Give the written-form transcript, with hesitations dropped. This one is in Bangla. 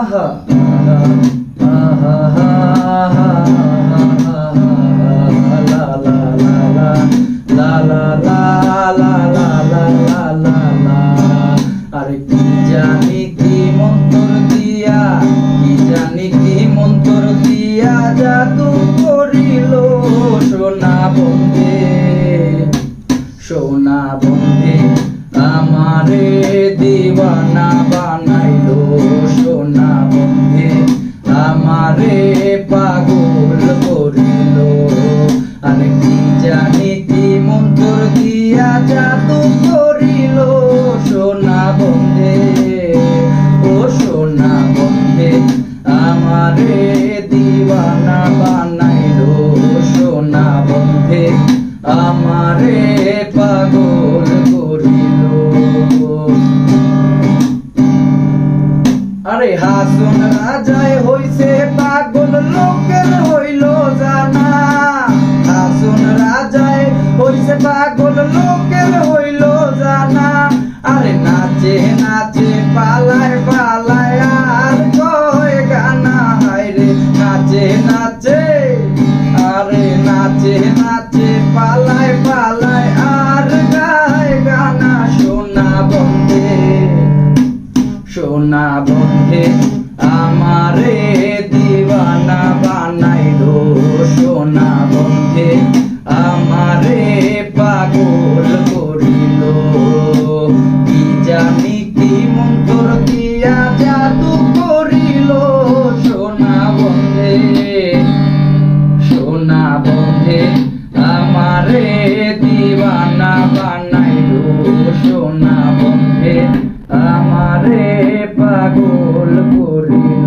আহা আহা আহা লা লা লা লা লা লা লা লা লা লা লা লা। আরে কি জানি কি মন্ত্র দিয়া, কি জানি কি মন্ত্র দিয়া জাদু করিল সোনা বন্ধে, সোনা বন্ধে আমারে দিওয়ানা বানাইলো সোনা বন্ধে আমারে পাগল করিল। আরে কি জানি কি মন্ত্র দিয়া জাদু করিল সোনা বন্ধে, ও সোনা বন্ধে আমারে দিওয়ানা বানাইলো সোনা বন্ধে আমারে পাগল করিল। আরে হাসুন রাজায় হইছে পাগল লোকের হইল জানা, হাসুন রাজায় হইছে পাগল লোকের হইল জানা। আরে নাচে নাচে পালায় পালায় আর কয় গানা, হায়রে নাচে নাচে, আরে নাচে নাচে পালায় পালায় আর গায় গানা সোনা বন্ধে, সোনা বন্ধে আমারে দিওয়ানা বানাইলো সোনা বন্ধে আমারে পাগল করিল। কি জানি কি মন্ত্র দিয়া জাদু করিল সোনা বন্ধে, সোনা বন্ধে আমারে দিওয়ানা বানাইলো সোনা বন্ধে আমারে পাগল করিল।